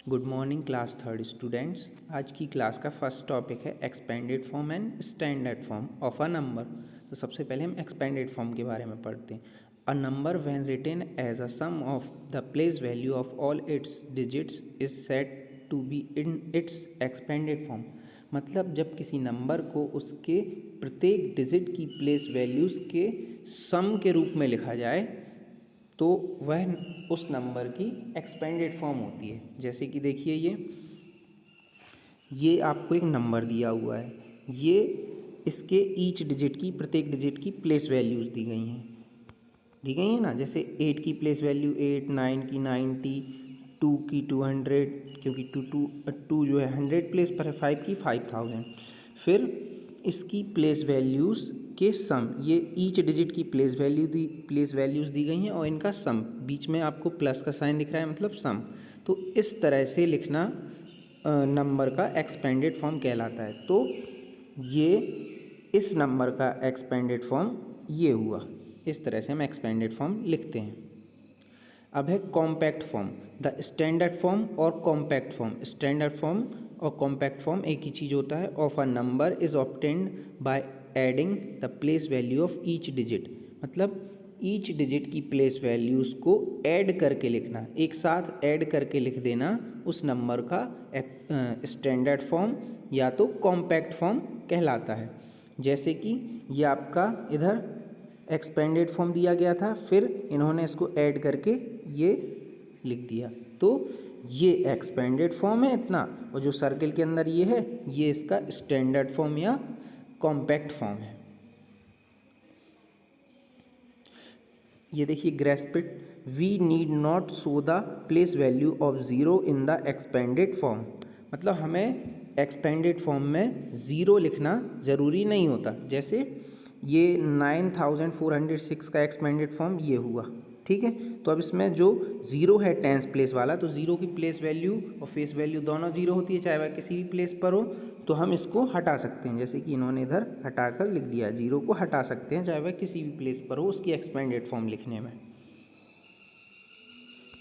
Good morning class third students. आज की class का फर्स्ट टॉपिक है expanded form and standard form of a number. तो सबसे पहले हम एक्सपेंडेड फॉर्म के बारे में पढ़ते हैं। A number when written as a sum of the place value of all its digits is said to be in its expanded form. मतलब जब किसी नंबर को उसके प्रत्येक डिजिट की प्लेस वैल्यूज़ के सम के रूप में लिखा जाए तो वह उस नंबर की एक्सपेंडेड फॉर्म होती है। जैसे कि देखिए ये आपको एक नंबर दिया हुआ है, ये इसके ईच डिजिट की प्रत्येक डिजिट की प्लेस वैल्यूज़ दी गई हैं ना। जैसे 8 की प्लेस वैल्यू 8, 9 की 90, 2 की 200, क्योंकि टू जो है 100 प्लेस पर है, 5 की 5000। फिर इसकी प्लेस वैल्यूज़ के सम, ये ईच डिजिट की प्लेस वैल्यूज़ दी गई हैं और इनका सम, बीच में आपको प्लस का साइन दिख रहा है, मतलब सम। तो इस तरह से लिखना नंबर का एक्सपेंडेड फॉर्म कहलाता है। तो ये इस नंबर का एक्सपेंडेड फॉर्म ये हुआ। इस तरह से हम एक्सपेंडेड फॉर्म लिखते हैं। अब है compact form, the standard form और कॉम्पैक्ट फॉर्म। स्टैंडर्ड फॉर्म और कॉम्पैक्ट फॉर्म एक ही चीज़ होता है। Of a number is obtained by adding the place value of each digit. मतलब ईच डिजिट की प्लेस वैल्यूज़ को ऐड करके लिखना, एक साथ ऐड करके लिख देना, उस नंबर का स्टैंडर्ड फॉर्म या तो कॉम्पैक्ट फॉर्म कहलाता है। जैसे कि ये आपका इधर एक्सपेंडेड फॉर्म दिया गया था, फिर इन्होंने इसको ऐड करके ये लिख दिया, तो ये एक्सपेंडेड फॉर्म है इतना, और जो सर्किल के अंदर ये है ये इसका स्टैंडर्ड फॉर्म या कॉम्पैक्ट फॉर्म है। ये देखिए grasp it, we need not show the place value of zero in the expanded form. मतलब हमें एक्सपेंडेड फॉर्म में ज़ीरो लिखना ज़रूरी नहीं होता। जैसे ये 9406 का एक्सपेंडेड फॉर्म ये हुआ, ठीक है। तो अब इसमें जो ज़ीरो है टेंस प्लेस वाला, तो ज़ीरो की प्लेस वैल्यू और फेस वैल्यू दोनों ज़ीरो होती है, चाहे वह किसी भी प्लेस पर हो। तो हम इसको हटा सकते हैं, जैसे कि इन्होंने इधर हटाकर लिख दिया, ज़ीरो को हटा सकते हैं चाहे वह किसी भी प्लेस पर हो उसकी एक्सपेंडेड फॉर्म लिखने में।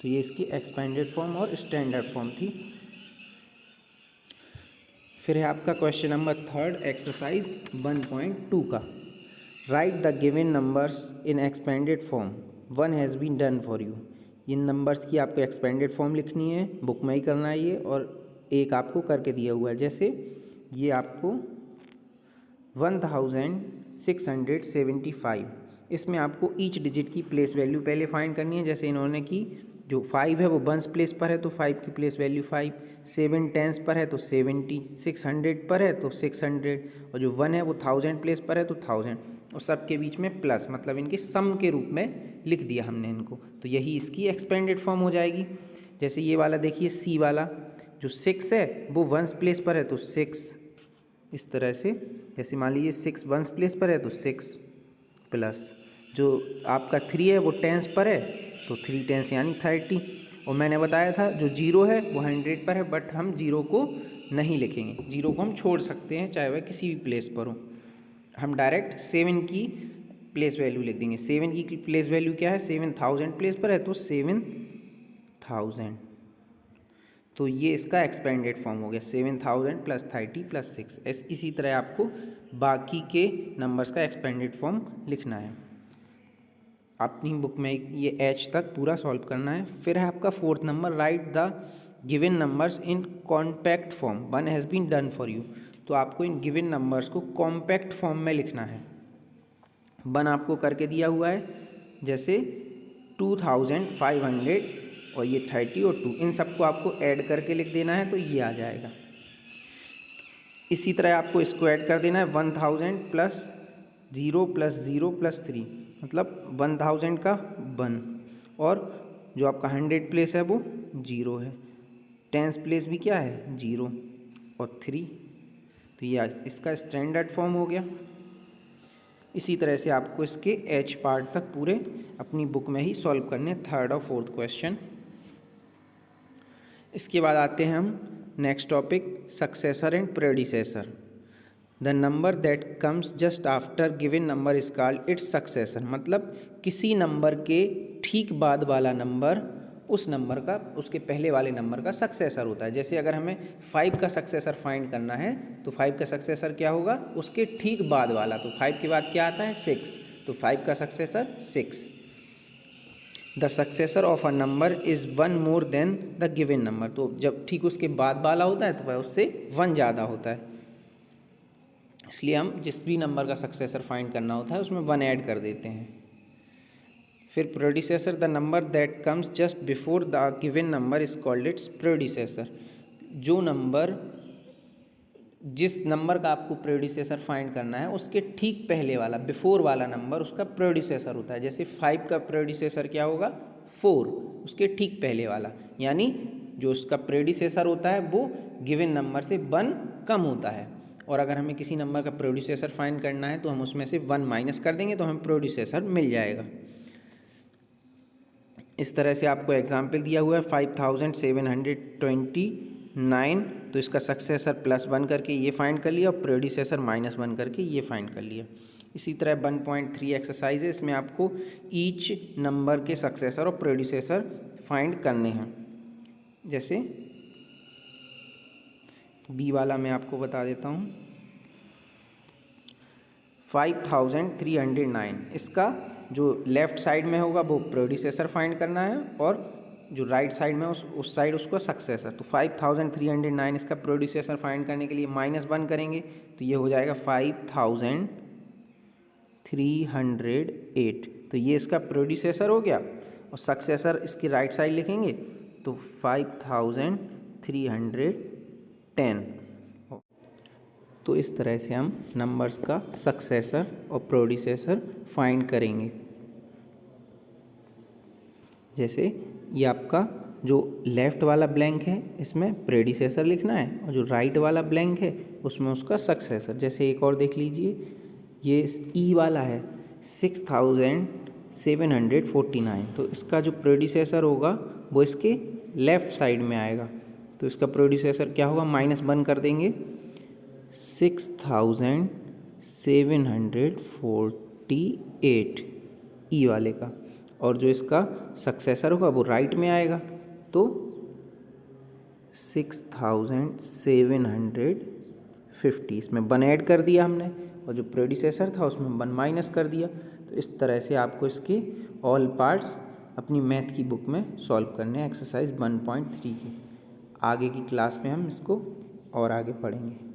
तो ये इसकी एक्सपेंडेड फॉर्म और स्टैंडर्ड फॉर्म थी। फिर है आपका क्वेश्चन नंबर थर्ड, एक्सरसाइज 1.2 का। Write the given numbers in expanded form, one has been done for you. इन नंबर्स की आपको एक्सपेंडेड फॉर्म लिखनी है, बुक में ही करना है ये, और एक आपको करके दिया हुआ है। जैसे ये आपको 1675, इसमें आपको ईच डिजिट की प्लेस वैल्यू पहले फाइंड करनी है। जैसे इन्होंने की, जो 5 है वो वंस प्लेस पर है तो 5 की प्लेस वैल्यू 5, 7 टेंस पर है तो 70, 600 पर है तो 600, और जो 1 है वो 1000 प्लेस पर है तो 1000, और सबके बीच में प्लस, मतलब इनके सम के रूप में लिख दिया हमने इनको। तो यही इसकी एक्सपेंडेड फॉर्म हो जाएगी। जैसे ये वाला देखिए सी वाला, जो 6 है वो वंस प्लेस पर है तो 6, इस तरह से। जैसे मान लीजिए 6 वंस प्लेस पर है तो 6 प्लस जो आपका 3 है वो टेंस पर है तो 3 टेंस यानी 30। और मैंने बताया था जो 0 है वो 100 पर है, बट हम 0 को नहीं लिखेंगे, 0 को हम छोड़ सकते हैं चाहे वह किसी भी प्लेस पर हो। हम डायरेक्ट 7 की प्लेस वैल्यू लिख देंगे। 7 की प्लेस वैल्यू क्या है, 7000 प्लेस पर है तो 7000। तो ये इसका एक्सपेंडेड फॉर्म हो गया, 7000 प्लस 30 प्लस 6। इसी तरह आपको बाकी के नंबर्स का एक्सपेंडेड फॉर्म लिखना है। अपनी बुक में ये एच तक पूरा सॉल्व करना है। फिर है आपका fourth number, write the given numbers in compact form, one has been done for you. तो आपको इन गिवन नंबर्स को कॉम्पैक्ट फॉर्म में लिखना है। वन आपको करके दिया हुआ है, जैसे 2500 और ये 30 और 2, इन सबको आपको ऐड करके लिख देना है तो ये आ जाएगा। इसी तरह आपको इसको ऐड कर देना है, 1000 प्लस 0 प्लस 0 प्लस 3, मतलब 1000 का 1, और जो आपका 100 प्लेस है वो 0 है, टेंस प्लेस भी क्या है 0 और 3। तो ये इसका स्टैंडर्ड फॉर्म हो गया। इसी तरह से आपको इसके एच पार्ट तक पूरे अपनी बुक में ही सॉल्व करने, थर्ड और फोर्थ क्वेश्चन। इसके बाद आते हैं हम next topic, successor and predecessor. The number that comes just after given number is called it's successor. मतलब किसी नंबर के ठीक बाद वाला नंबर उस नंबर का, उसके पहले वाले नंबर का सक्सेसर होता है। जैसे अगर हमें 5 का सक्सेसर फाइंड करना है तो 5 का सक्सेसर क्या होगा, उसके ठीक बाद वाला। तो 5 के बाद क्या आता है, 6, तो 5 का successor 6। The successor of a number is 1 more than the given number. तो जब ठीक उसके बाद वाला होता है तो वह उससे 1 ज़्यादा होता है, इसलिए हम जिस भी नंबर का सक्सेसर फाइंड करना होता है उसमें 1 ऐड कर देते हैं। फिर predecessor, the number that comes just before the given number is called its predecessor. जो नंबर, जिस नंबर का आपको प्रोडिसेसर फाइंड करना है उसके ठीक पहले वाला, बिफोर वाला नंबर उसका प्रोडिसेसर होता है। जैसे 5 का प्रोडिसेसर क्या होगा, 4, उसके ठीक पहले वाला, यानी जो उसका प्रोडिसेसर होता है वो गिवन नंबर से 1 कम होता है। और अगर हमें किसी नंबर का प्रोडिसेसर फाइंड करना है तो हम उसमें से 1 माइनस कर देंगे तो हमें प्रोडिसेसर मिल जाएगा। इस तरह से आपको एग्जाम्पल दिया हुआ है 5729, तो इसका सक्सेसर +1 करके ये फाइंड कर लिया और प्रोडिसेसर -1 करके ये फाइंड कर लिया। इसी तरह 1.3 एक्सरसाइज है, इसमें आपको ईच नंबर के सक्सेसर और प्रोडिसेसर फाइंड करने हैं। जैसे बी वाला मैं आपको बता देता हूँ, 5309, इसका जो लेफ़्ट साइड में होगा वो प्रोडिसेसर फाइंड करना है और जो राइट साइड में उस साइड उसका सक्सेसर। तो 5309 इसका प्रोडिसेसर फाइंड करने के लिए -1 करेंगे तो ये हो जाएगा 5308। तो ये इसका प्रोडिसेसर हो गया और सक्सेसर इसकी राइट साइड लिखेंगे तो 5310। तो इस तरह से हम नंबर्स का सक्सेसर और प्रोडिसेसर फाइंड करेंगे। जैसे ये आपका जो लेफ़्ट वाला ब्लैंक है इसमें प्रेडिसेसर लिखना है और जो राइट वाला ब्लैंक है उसमें उसका सक्सेसर। जैसे एक और देख लीजिए, ये ई वाला है 6749, तो इसका जो प्रेडिसेसर होगा वो इसके लेफ़्ट साइड में आएगा, तो इसका प्रोडिसेसर क्या होगा, -1 कर देंगे 6748 ई वाले का, और जो इसका सक्सेसर होगा वो राइट में आएगा तो 6750, इसमें 1 ऐड कर दिया हमने और जो प्रेडिसेसर था उसमें 1 माइनस कर दिया। तो इस तरह से आपको इसके ऑल पार्ट्स अपनी मैथ की बुक में सॉल्व करने हैं एक्सरसाइज 1.3 के। आगे की क्लास में हम इसको और आगे पढ़ेंगे।